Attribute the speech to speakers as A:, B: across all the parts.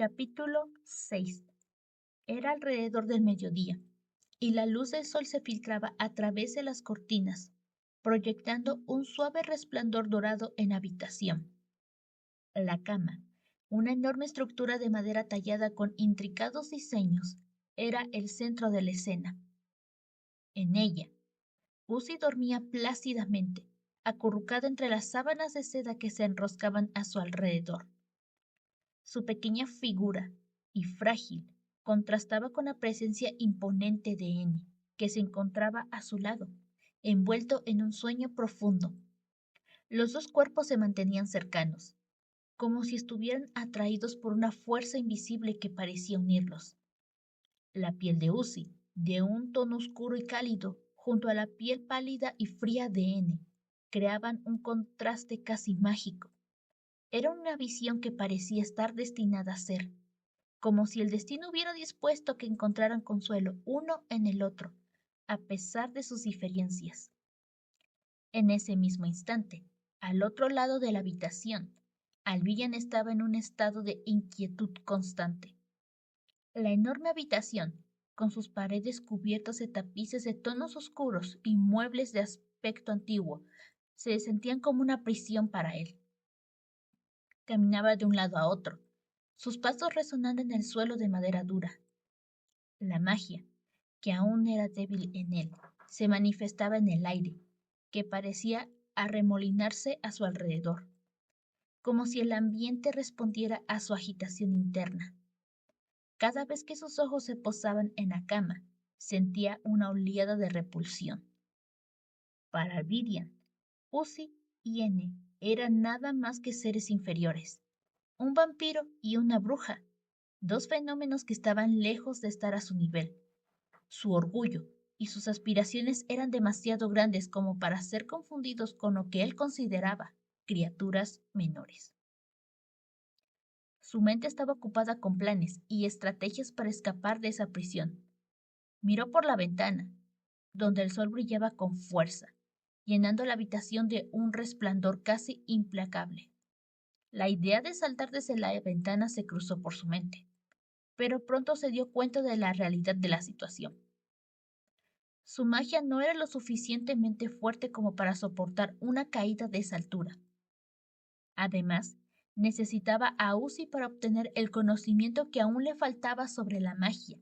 A: Capítulo 6. Era alrededor del mediodía, y la luz del sol se filtraba a través de las cortinas, proyectando un suave resplandor dorado en la habitación. La cama, una enorme estructura de madera tallada con intricados diseños, era el centro de la escena. En ella, Gussie dormía plácidamente, acurrucada entre las sábanas de seda que se enroscaban a su alrededor. Su pequeña figura y frágil contrastaba con la presencia imponente de N, que se encontraba a su lado, envuelto en un sueño profundo. Los dos cuerpos se mantenían cercanos, como si estuvieran atraídos por una fuerza invisible que parecía unirlos. La piel de Gussie, de un tono oscuro y cálido, junto a la piel pálida y fría de N, creaban un contraste casi mágico. Era una visión que parecía estar destinada a ser, como si el destino hubiera dispuesto que encontraran consuelo uno en el otro, a pesar de sus diferencias. En ese mismo instante, al otro lado de la habitación, Alvirian estaba en un estado de inquietud constante. La enorme habitación, con sus paredes cubiertas de tapices de tonos oscuros y muebles de aspecto antiguo, se sentían como una prisión para él. Caminaba de un lado a otro, sus pasos resonando en el suelo de madera dura. La magia, que aún era débil en él, se manifestaba en el aire, que parecía arremolinarse a su alrededor, como si el ambiente respondiera a su agitación interna. Cada vez que sus ojos se posaban en la cama, sentía una oleada de repulsión. Para Virian, Gussie y N eran nada más que seres inferiores, un vampiro y una bruja, dos fenómenos que estaban lejos de estar a su nivel. Su orgullo y sus aspiraciones eran demasiado grandes como para ser confundidos con lo que él consideraba criaturas menores. Su mente estaba ocupada con planes y estrategias para escapar de esa prisión. Miró por la ventana, donde el sol brillaba con fuerza, llenando la habitación de un resplandor casi implacable. La idea de saltar desde la ventana se cruzó por su mente, pero pronto se dio cuenta de la realidad de la situación. Su magia no era lo suficientemente fuerte como para soportar una caída de esa altura. Además, necesitaba a Gussie para obtener el conocimiento que aún le faltaba sobre la magia,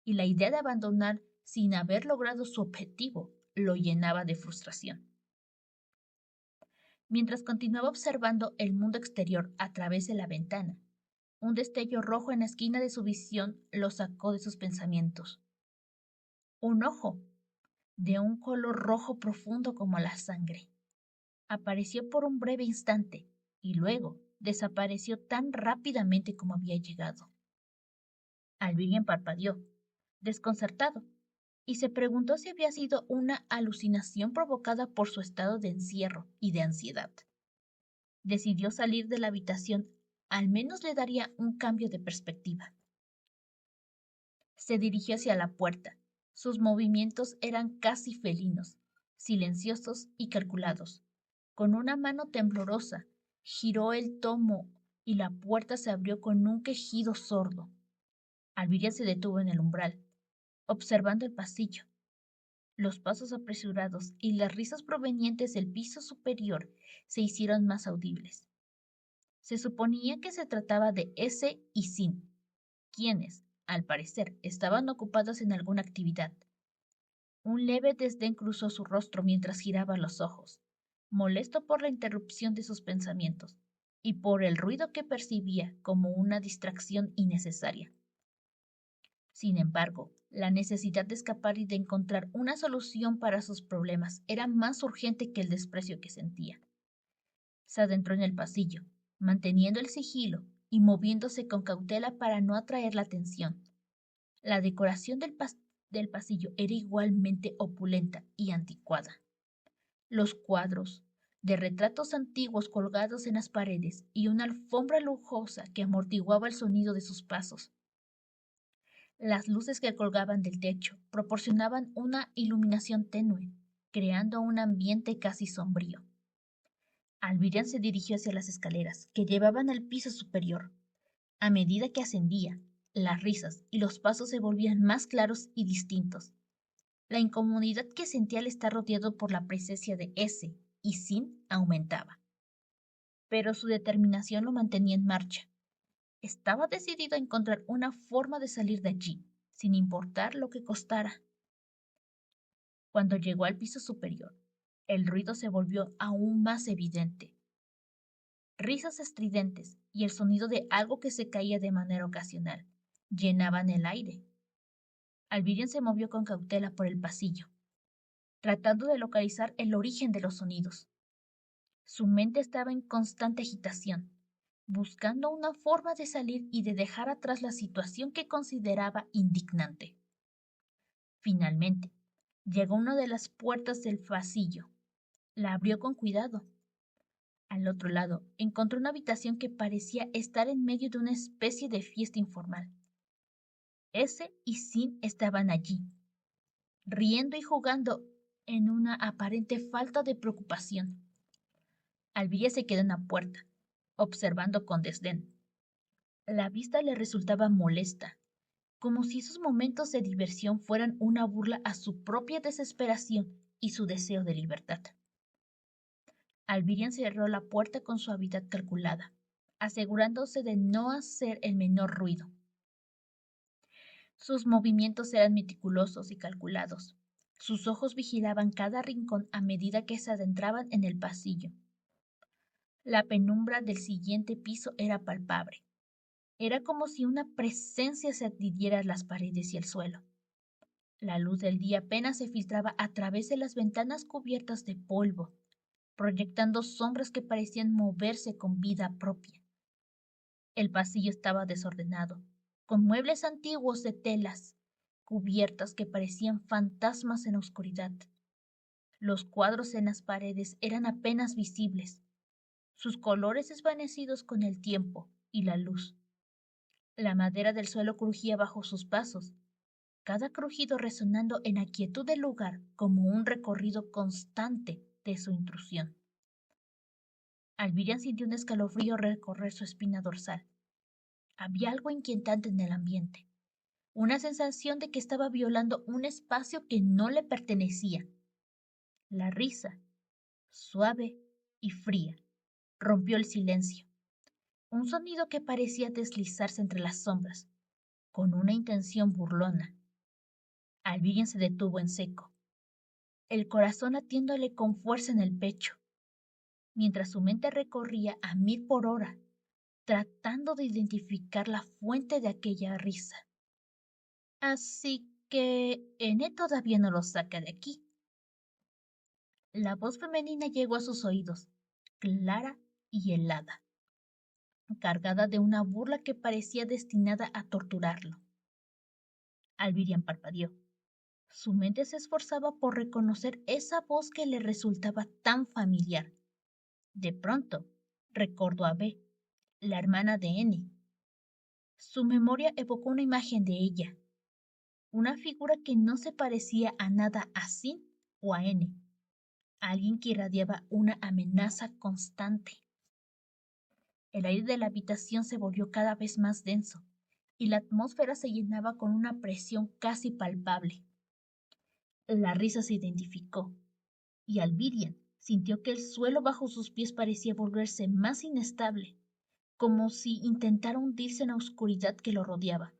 A: y la idea de abandonar sin haber logrado su objetivo lo llenaba de frustración. Mientras continuaba observando el mundo exterior a través de la ventana, un destello rojo en la esquina de su visión lo sacó de sus pensamientos. Un ojo, de un color rojo profundo como la sangre. Apareció por un breve instante y luego desapareció tan rápidamente como había llegado. Alvirian parpadeó, desconcertado, y se preguntó si había sido una alucinación provocada por su estado de encierro y de ansiedad. Decidió salir de la habitación, al menos le daría un cambio de perspectiva. Se dirigió hacia la puerta. Sus movimientos eran casi felinos, silenciosos y calculados. Con una mano temblorosa, giró el tomo y la puerta se abrió con un quejido sordo. Alvirian se detuvo en el umbral, observando el pasillo. Los pasos apresurados y las risas provenientes del piso superior se hicieron más audibles. Se suponía que se trataba de S y Sin, quienes, al parecer, estaban ocupados en alguna actividad. Un leve desdén cruzó su rostro mientras giraba los ojos, molesto por la interrupción de sus pensamientos y por el ruido que percibía como una distracción innecesaria. Sin embargo, la necesidad de escapar y de encontrar una solución para sus problemas era más urgente que el desprecio que sentía. Se adentró en el pasillo, manteniendo el sigilo y moviéndose con cautela para no atraer la atención. La decoración del pasillo era igualmente opulenta y anticuada. Los cuadros de retratos antiguos colgados en las paredes y una alfombra lujosa que amortiguaba el sonido de sus pasos. Las luces que colgaban del techo proporcionaban una iluminación tenue, creando un ambiente casi sombrío. Alvirian se dirigió hacia las escaleras que llevaban al piso superior. A medida que ascendía, las risas y los pasos se volvían más claros y distintos. La incomodidad que sentía al estar rodeado por la presencia de ese y Sin aumentaba. Pero su determinación lo mantenía en marcha. Estaba decidido a encontrar una forma de salir de allí, sin importar lo que costara. Cuando llegó al piso superior, el ruido se volvió aún más evidente. Risas estridentes y el sonido de algo que se caía de manera ocasional llenaban el aire. Alvirian se movió con cautela por el pasillo, tratando de localizar el origen de los sonidos. Su mente estaba en constante agitación, buscando una forma de salir y de dejar atrás la situación que consideraba indignante. Finalmente, llegó a una de las puertas del pasillo. La abrió con cuidado. Al otro lado, encontró una habitación que parecía estar en medio de una especie de fiesta informal. Ese y Sin estaban allí, riendo y jugando en una aparente falta de preocupación. Alvilla se quedó en la puerta, observando con desdén. La vista le resultaba molesta, como si esos momentos de diversión fueran una burla a su propia desesperación y su deseo de libertad. Alvirian cerró la puerta con suavidad calculada, asegurándose de no hacer el menor ruido. Sus movimientos eran meticulosos y calculados. Sus ojos vigilaban cada rincón a medida que se adentraban en el pasillo. La penumbra del siguiente piso era palpable. Era como si una presencia se adhiriera a las paredes y el suelo. La luz del día apenas se filtraba a través de las ventanas cubiertas de polvo, proyectando sombras que parecían moverse con vida propia. El pasillo estaba desordenado, con muebles antiguos de telas, cubiertas que parecían fantasmas en la oscuridad. Los cuadros en las paredes eran apenas visibles, sus colores desvanecidos con el tiempo y la luz. La madera del suelo crujía bajo sus pasos, cada crujido resonando en la quietud del lugar como un recorrido constante de su intrusión. Alvirian sintió un escalofrío recorrer su espina dorsal. Había algo inquietante en el ambiente, una sensación de que estaba violando un espacio que no le pertenecía. La risa, suave y fría, rompió el silencio, un sonido que parecía deslizarse entre las sombras, con una intención burlona. Alvirian se detuvo en seco, el corazón latiéndole con fuerza en el pecho, mientras su mente recorría a 1000 por hora, tratando de identificar la fuente de aquella risa. Así que Ene todavía no lo saca de aquí. La voz femenina llegó a sus oídos, clara y helada, cargada de una burla que parecía destinada a torturarlo. Alvirian parpadeó. Su mente se esforzaba por reconocer esa voz que le resultaba tan familiar. De pronto, recordó a Beth, la hermana de Ene. Su memoria evocó una imagen de ella, una figura que no se parecía a nada a Sin o a Ene, alguien que irradiaba una amenaza constante. El aire de la habitación se volvió cada vez más denso, y la atmósfera se llenaba con una presión casi palpable. La risa se identificó, y Alvirian sintió que el suelo bajo sus pies parecía volverse más inestable, como si intentara hundirse en la oscuridad que lo rodeaba.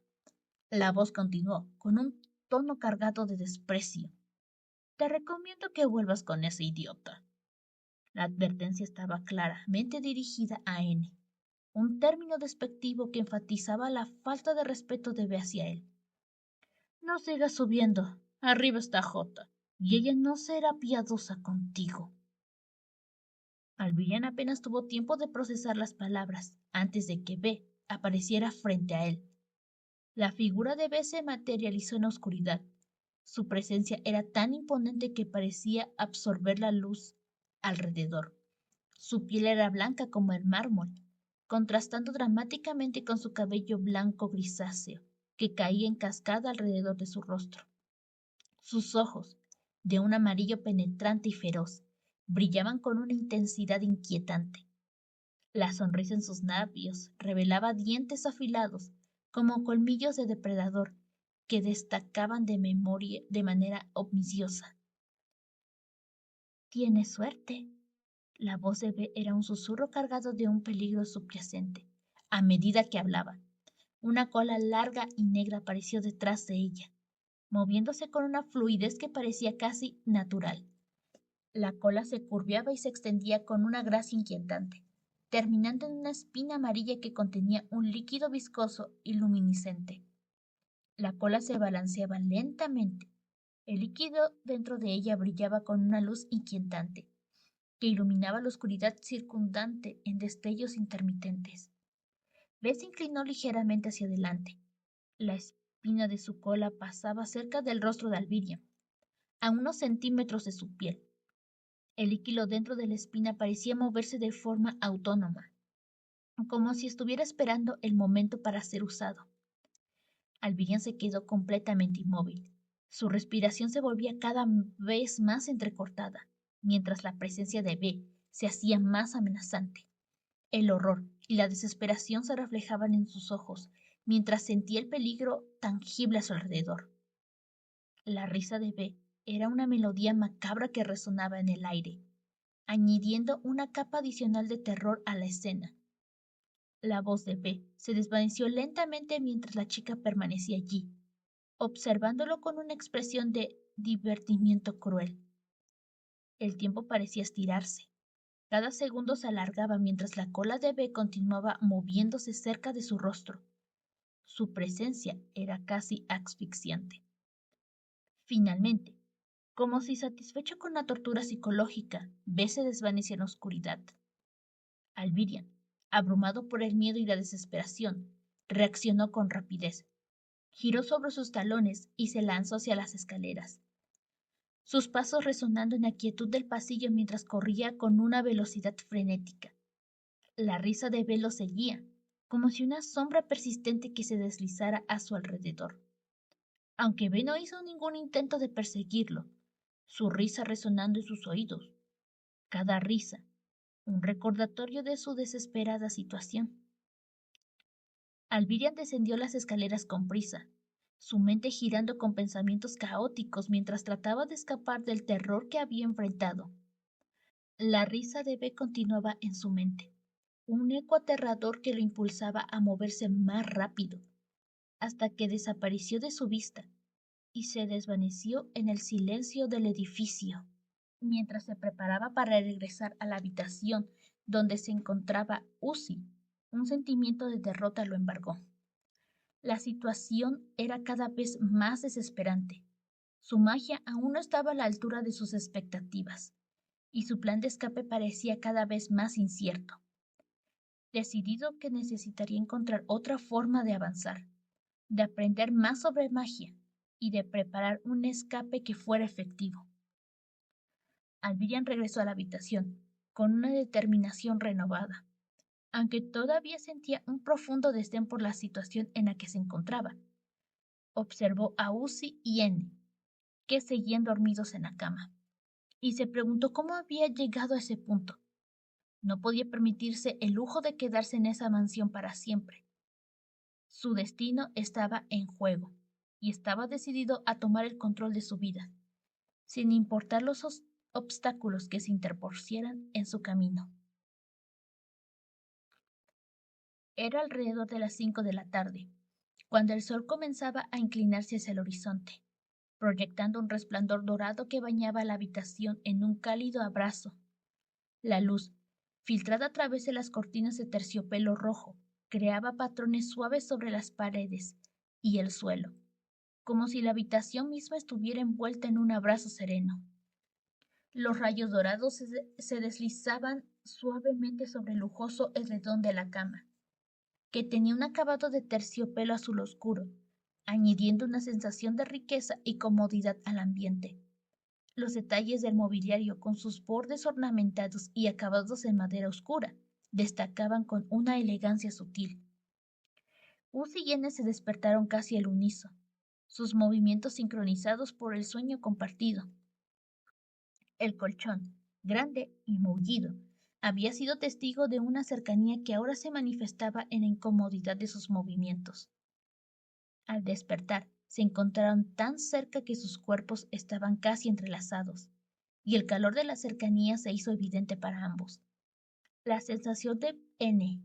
A: La voz continuó, con un tono cargado de desprecio. Te recomiendo que vuelvas con ese idiota. La advertencia estaba claramente dirigida a N, un término despectivo que enfatizaba la falta de respeto de B hacia él. No sigas subiendo, arriba está J, y ella no será piadosa contigo. Alvirian apenas tuvo tiempo de procesar las palabras antes de que B apareciera frente a él. La figura de B se materializó en la oscuridad. Su presencia era tan imponente que parecía absorber la luz alrededor. Su piel era blanca como el mármol, contrastando dramáticamente con su cabello blanco grisáceo, que caía en cascada alrededor de su rostro. Sus ojos, de un amarillo penetrante y feroz, brillaban con una intensidad inquietante. La sonrisa en sus labios revelaba dientes afilados, como colmillos de depredador, que destacaban de manera ominosa. «Tienes suerte». La voz de B era un susurro cargado de un peligro subyacente. A medida que hablaba, una cola larga y negra apareció detrás de ella, moviéndose con una fluidez que parecía casi natural. La cola se curveaba y se extendía con una gracia inquietante, terminando en una espina amarilla que contenía un líquido viscoso y luminiscente. La cola se balanceaba lentamente. El líquido dentro de ella brillaba con una luz inquietante, que iluminaba la oscuridad circundante en destellos intermitentes. Bess se inclinó ligeramente hacia adelante. La espina de su cola pasaba cerca del rostro de Alviria, a unos centímetros de su piel. El líquido dentro de la espina parecía moverse de forma autónoma, como si estuviera esperando el momento para ser usado. Alvirian se quedó completamente inmóvil. Su respiración se volvía cada vez más entrecortada, mientras la presencia de B se hacía más amenazante. El horror y la desesperación se reflejaban en sus ojos, mientras sentía el peligro tangible a su alrededor. La risa de B era una melodía macabra que resonaba en el aire, añadiendo una capa adicional de terror a la escena. La voz de B se desvaneció lentamente mientras la chica permanecía allí, observándolo con una expresión de divertimiento cruel. El tiempo parecía estirarse. Cada segundo se alargaba mientras la cola de B continuaba moviéndose cerca de su rostro. Su presencia era casi asfixiante. Finalmente, como si satisfecho con la tortura psicológica, B se desvaneció en la oscuridad. Alvirian, abrumado por el miedo y la desesperación, reaccionó con rapidez. Giró sobre sus talones y se lanzó hacia las escaleras, sus pasos resonando en la quietud del pasillo mientras corría con una velocidad frenética. La risa de B lo seguía, como si una sombra persistente que se deslizara a su alrededor. Aunque B no hizo ningún intento de perseguirlo, su risa resonando en sus oídos. Cada risa, un recordatorio de su desesperada situación. Alvirian descendió las escaleras con prisa, su mente girando con pensamientos caóticos mientras trataba de escapar del terror que había enfrentado. La risa de B continuaba en su mente, un eco aterrador que lo impulsaba a moverse más rápido, hasta que desapareció de su vista y se desvaneció en el silencio del edificio. Mientras se preparaba para regresar a la habitación donde se encontraba Uzi, un sentimiento de derrota lo embargó. La situación era cada vez más desesperante. Su magia aún no estaba a la altura de sus expectativas, y su plan de escape parecía cada vez más incierto. Decidido que necesitaría encontrar otra forma de avanzar, de aprender más sobre magia y de preparar un escape que fuera efectivo. Alvirian regresó a la habitación, con una determinación renovada, aunque todavía sentía un profundo desdén por la situación en la que se encontraba. Observó a Uzi y N, que seguían dormidos en la cama, y se preguntó cómo había llegado a ese punto. No podía permitirse el lujo de quedarse en esa mansión para siempre. Su destino estaba en juego, y estaba decidido a tomar el control de su vida, sin importar los obstáculos que se interpusieran en su camino. Era alrededor de las 5 de la tarde, cuando el sol comenzaba a inclinarse hacia el horizonte, proyectando un resplandor dorado que bañaba la habitación en un cálido abrazo. La luz, filtrada a través de las cortinas de terciopelo rojo, creaba patrones suaves sobre las paredes y el suelo, como si la habitación misma estuviera envuelta en un abrazo sereno. Los rayos dorados se deslizaban suavemente sobre el lujoso edredón de la cama, que tenía un acabado de terciopelo azul oscuro, añadiendo una sensación de riqueza y comodidad al ambiente. Los detalles del mobiliario, con sus bordes ornamentados y acabados en madera oscura, destacaban con una elegancia sutil. Uzi y N se despertaron casi al unísono, sus movimientos sincronizados por el sueño compartido. El colchón, grande y mullido, Había sido testigo de una cercanía que ahora se manifestaba en la incomodidad de sus movimientos. Al despertar, se encontraron tan cerca que sus cuerpos estaban casi entrelazados, y el calor de la cercanía se hizo evidente para ambos. La sensación de N,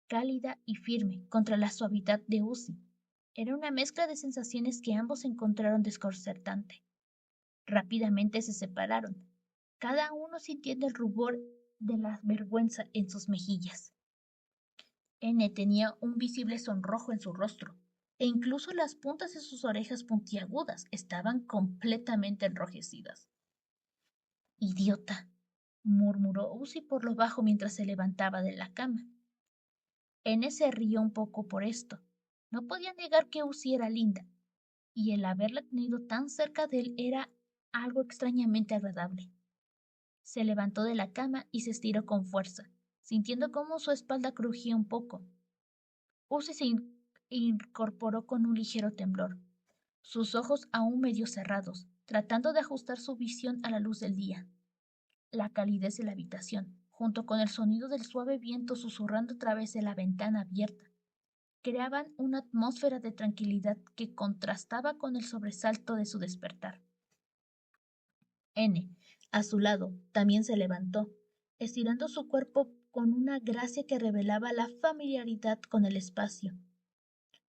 A: cálida y firme, contra la suavidad de Uzi, era una mezcla de sensaciones que ambos encontraron desconcertante. Rápidamente se separaron, cada uno sintiendo el rubor de la vergüenza en sus mejillas. N tenía un visible sonrojo en su rostro, e incluso las puntas de sus orejas puntiagudas estaban completamente enrojecidas. Idiota, murmuró Uzi por lo bajo mientras se levantaba de la cama. N se rió un poco por esto. No podía negar que Uzi era linda, y el haberla tenido tan cerca de él era algo extrañamente agradable. Se levantó de la cama y se estiró con fuerza, sintiendo cómo su espalda crujía un poco. Uzi se incorporó con un ligero temblor, sus ojos aún medio cerrados, tratando de ajustar su visión a la luz del día. La calidez de la habitación, junto con el sonido del suave viento susurrando a través de la ventana abierta, creaban una atmósfera de tranquilidad que contrastaba con el sobresalto de su despertar. N, a su lado, también se levantó, estirando su cuerpo con una gracia que revelaba la familiaridad con el espacio.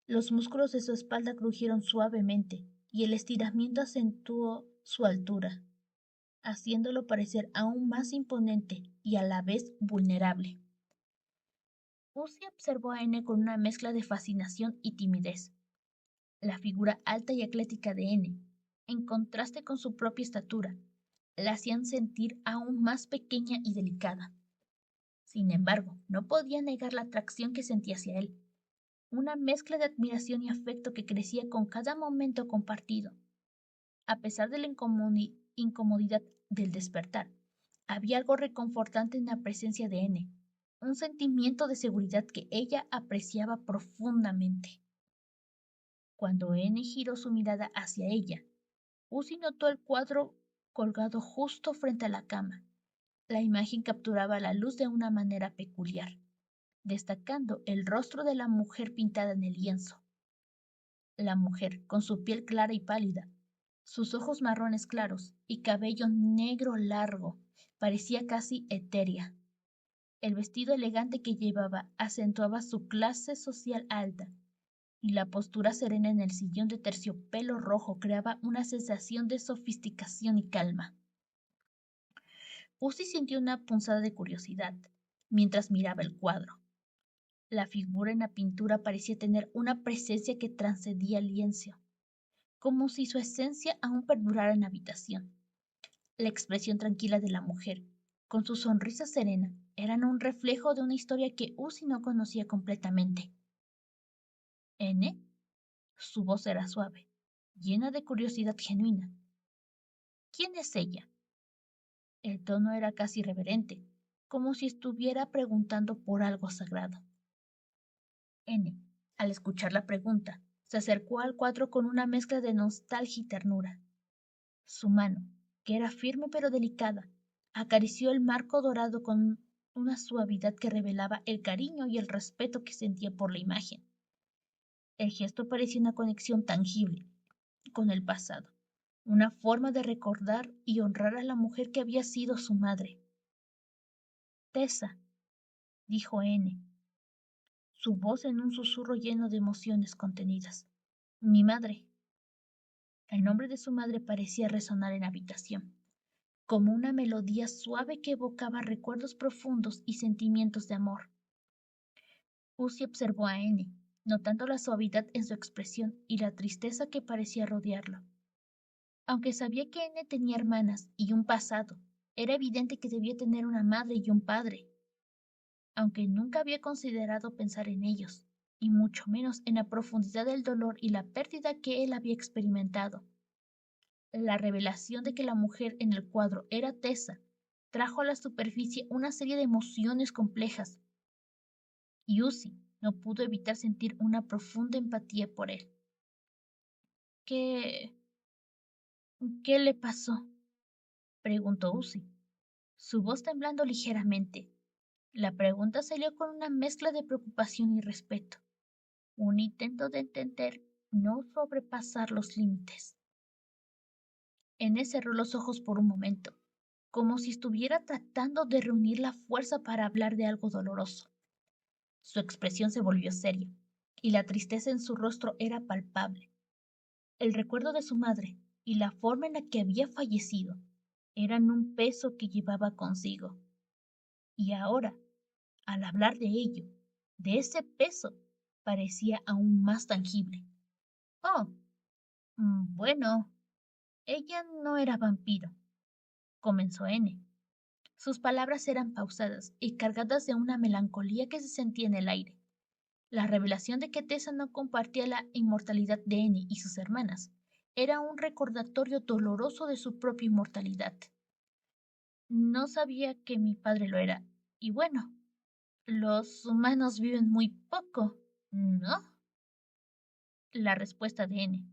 A: Los músculos de su espalda crujieron suavemente, y el estiramiento acentuó su altura, haciéndolo parecer aún más imponente y a la vez vulnerable. Uzi observó a N con una mezcla de fascinación y timidez. La figura alta y atlética de N, en contraste con su propia estatura, la hacían sentir aún más pequeña y delicada. Sin embargo, no podía negar la atracción que sentía hacia él, una mezcla de admiración y afecto que crecía con cada momento compartido. A pesar de la incomodidad del despertar, había algo reconfortante en la presencia de N, un sentimiento de seguridad que ella apreciaba profundamente. Cuando N giró su mirada hacia ella, Uzi notó el cuadro colgado justo frente a la cama. La imagen capturaba la luz de una manera peculiar, destacando el rostro de la mujer pintada en el lienzo. La mujer, con su piel clara y pálida, sus ojos marrones claros y cabello negro largo, parecía casi etérea. El vestido elegante que llevaba acentuaba su clase social alta, y la postura serena en el sillón de terciopelo rojo creaba una sensación de sofisticación y calma. Uzi sintió una punzada de curiosidad mientras miraba el cuadro. La figura en la pintura parecía tener una presencia que trascendía el lienzo, como si su esencia aún perdurara en la habitación. La expresión tranquila de la mujer, con su sonrisa serena, eran un reflejo de una historia que Uzi no conocía completamente. ¿N? Su voz era suave, llena de curiosidad genuina. ¿Quién es ella? El tono era casi reverente, como si estuviera preguntando por algo sagrado. N, al escuchar la pregunta, se acercó al cuadro con una mezcla de nostalgia y ternura. Su mano, que era firme pero delicada, acarició el marco dorado con una suavidad que revelaba el cariño y el respeto que sentía por la imagen. El gesto parecía una conexión tangible con el pasado, una forma de recordar y honrar a la mujer que había sido su madre. Tessa, dijo N, su voz en un susurro lleno de emociones contenidas. Mi madre. El nombre de su madre parecía resonar en la habitación, como una melodía suave que evocaba recuerdos profundos y sentimientos de amor. Uzi observó a N, notando la suavidad en su expresión y la tristeza que parecía rodearlo. Aunque sabía que N tenía hermanas y un pasado, era evidente que debía tener una madre y un padre. Aunque nunca había considerado pensar en ellos, y mucho menos en la profundidad del dolor y la pérdida que él había experimentado. La revelación de que la mujer en el cuadro era Tessa trajo a la superficie una serie de emociones complejas, y Uzi no pudo evitar sentir una profunda empatía por él. ¿Qué... ¿Qué le pasó? Preguntó Uzi, su voz temblando ligeramente, La pregunta salió con una mezcla de preocupación y respeto, un intento de entender, no sobrepasar los límites. N cerró los ojos por un momento, como si estuviera tratando de reunir la fuerza para hablar de algo doloroso. Su expresión se volvió seria, y la tristeza en su rostro era palpable. El recuerdo de su madre y la forma en la que había fallecido eran un peso que llevaba consigo. Y ahora, al hablar de ello, de ese peso, parecía aún más tangible. Oh, bueno, ella no era vampiro, comenzó N. Sus palabras eran pausadas y cargadas de una melancolía que se sentía en el aire. La revelación de que Tessa no compartía la inmortalidad de N y sus hermanas era un recordatorio doloroso de su propia inmortalidad. No sabía que mi padre lo era, y bueno, los humanos viven muy poco, ¿no? La respuesta de N,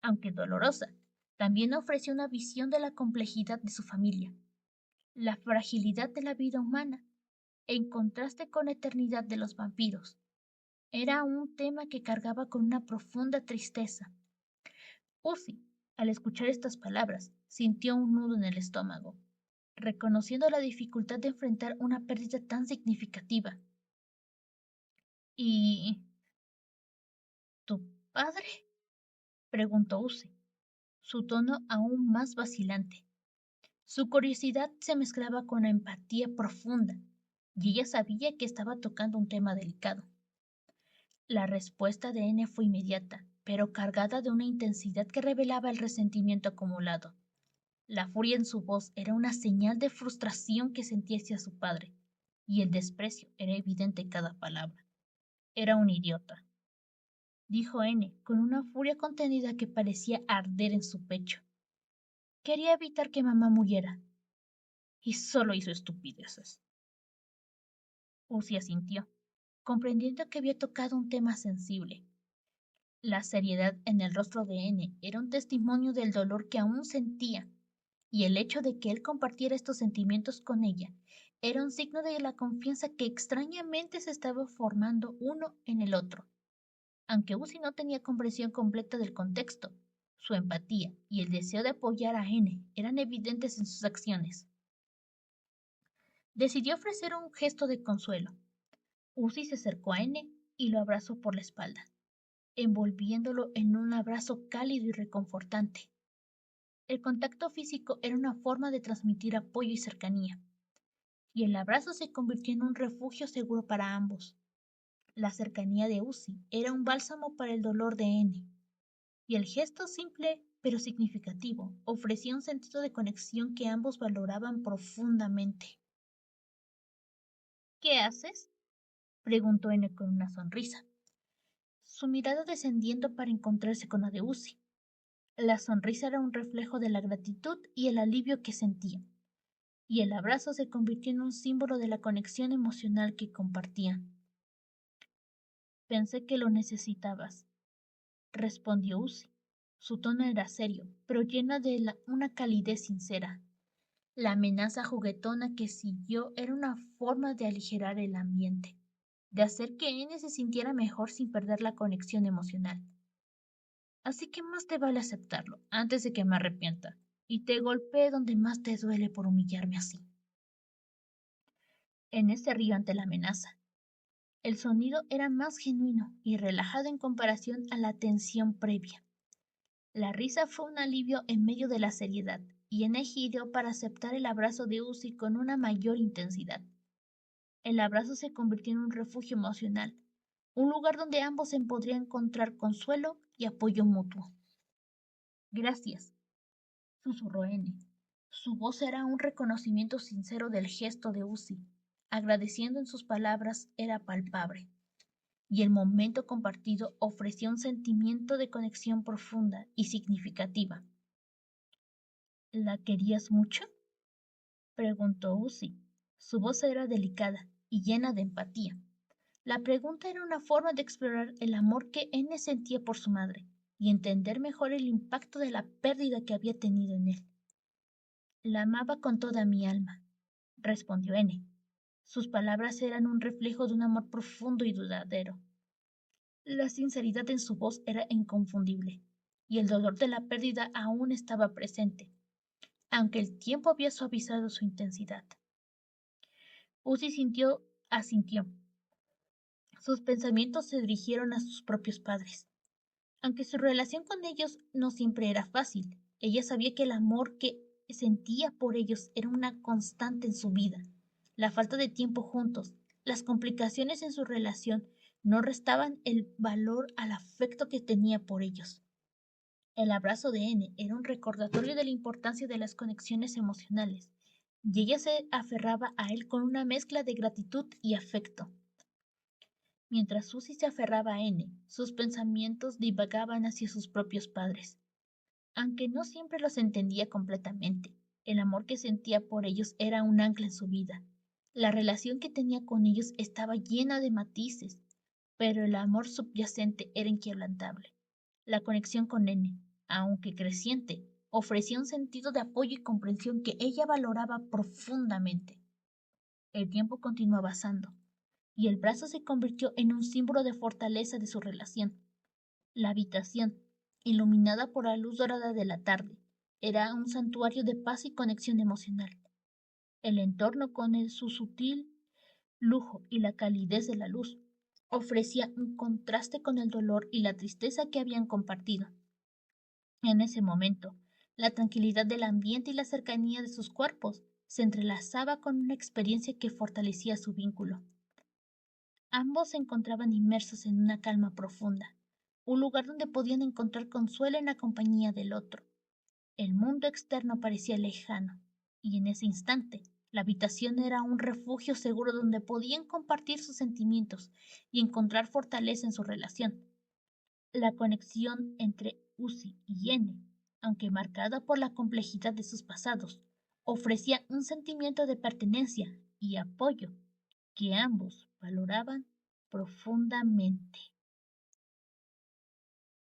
A: aunque dolorosa, también ofreció una visión de la complejidad de su familia, la fragilidad de la vida humana, en contraste con la eternidad de los vampiros. Era un tema que cargaba con una profunda tristeza. Uzi, al escuchar estas palabras, sintió un nudo en el estómago, reconociendo la dificultad de enfrentar una pérdida tan significativa. ¿Y tu padre? Preguntó Uzi, su tono aún más vacilante. Su curiosidad se mezclaba con la empatía profunda, y ella sabía que estaba tocando un tema delicado. La respuesta de N fue inmediata, pero cargada de una intensidad que revelaba el resentimiento acumulado. La furia en su voz era una señal de frustración que sentía hacia su padre, y el desprecio era evidente en cada palabra. Era un idiota, dijo N, con una furia contenida que parecía arder en su pecho. Quería evitar que mamá muriera, y solo hizo estupideces. Uzi asintió, comprendiendo que había tocado un tema sensible. La seriedad en el rostro de N era un testimonio del dolor que aún sentía, y el hecho de que él compartiera estos sentimientos con ella era un signo de la confianza que extrañamente se estaba formando uno en el otro. Aunque Uzi no tenía comprensión completa del contexto, su empatía y el deseo de apoyar a N eran evidentes en sus acciones. Decidió ofrecer un gesto de consuelo. Uzi se acercó a N y lo abrazó por la espalda, envolviéndolo en un abrazo cálido y reconfortante. El contacto físico era una forma de transmitir apoyo y cercanía, y el abrazo se convirtió en un refugio seguro para ambos. La cercanía de Uzi era un bálsamo para el dolor de N, y el gesto simple pero significativo ofrecía un sentido de conexión que ambos valoraban profundamente. ¿Qué haces? Preguntó N con una sonrisa, su mirada descendiendo para encontrarse con la de Uzi. La sonrisa era un reflejo de la gratitud y el alivio que sentía, y el abrazo se convirtió en un símbolo de la conexión emocional que compartían. Pensé que lo necesitabas, respondió Uzi. Su tono era serio, pero lleno de una calidez sincera. La amenaza juguetona que siguió era una forma de aligerar el ambiente, de hacer que N se sintiera mejor sin perder la conexión emocional. Así que más te vale aceptarlo, antes de que me arrepienta, y te golpee donde más te duele por humillarme así. N se rió ante la amenaza. El sonido era más genuino y relajado en comparación a la tensión previa. La risa fue un alivio en medio de la seriedad, y N giró para aceptar el abrazo de Uzi con una mayor intensidad. El abrazo se convirtió en un refugio emocional, un lugar donde ambos se podrían encontrar consuelo y apoyo mutuo. Gracias, susurró N. Su voz era un reconocimiento sincero del gesto de Uzi. Agradeciendo en sus palabras era palpable, y el momento compartido ofrecía un sentimiento de conexión profunda y significativa. ¿La querías mucho? Preguntó Uzi. Su voz era delicada y llena de empatía. La pregunta era una forma de explorar el amor que N sentía por su madre y entender mejor el impacto de la pérdida que había tenido en él. La amaba con toda mi alma, respondió N. Sus palabras eran un reflejo de un amor profundo y duradero. La sinceridad en su voz era inconfundible, y el dolor de la pérdida aún estaba presente, aunque el tiempo había suavizado su intensidad. Asintió. Sus pensamientos se dirigieron a sus propios padres. Aunque su relación con ellos no siempre era fácil, ella sabía que el amor que sentía por ellos era una constante en su vida. La falta de tiempo juntos, las complicaciones en su relación no restaban el valor al afecto que tenía por ellos. El abrazo de N era un recordatorio de la importancia de las conexiones emocionales, y ella se aferraba a él con una mezcla de gratitud y afecto. Mientras Susie se aferraba a N, sus pensamientos divagaban hacia sus propios padres. Aunque no siempre los entendía completamente, el amor que sentía por ellos era un ancla en su vida. La relación que tenía con ellos estaba llena de matices, pero el amor subyacente era inquebrantable. La conexión con N, aunque creciente, ofrecía un sentido de apoyo y comprensión que ella valoraba profundamente. El tiempo continuó avanzando, y el brazo se convirtió en un símbolo de fortaleza de su relación. La habitación, iluminada por la luz dorada de la tarde, era un santuario de paz y conexión emocional. El entorno, con su sutil lujo y la calidez de la luz, ofrecía un contraste con el dolor y la tristeza que habían compartido. En ese momento, la tranquilidad del ambiente y la cercanía de sus cuerpos se entrelazaba con una experiencia que fortalecía su vínculo. Ambos se encontraban inmersos en una calma profunda, un lugar donde podían encontrar consuelo en la compañía del otro. El mundo externo parecía lejano, y en ese instante la habitación era un refugio seguro donde podían compartir sus sentimientos y encontrar fortaleza en su relación. La conexión entre Uzi y N, aunque marcada por la complejidad de sus pasados, ofrecía un sentimiento de pertenencia y apoyo que ambos valoraban profundamente.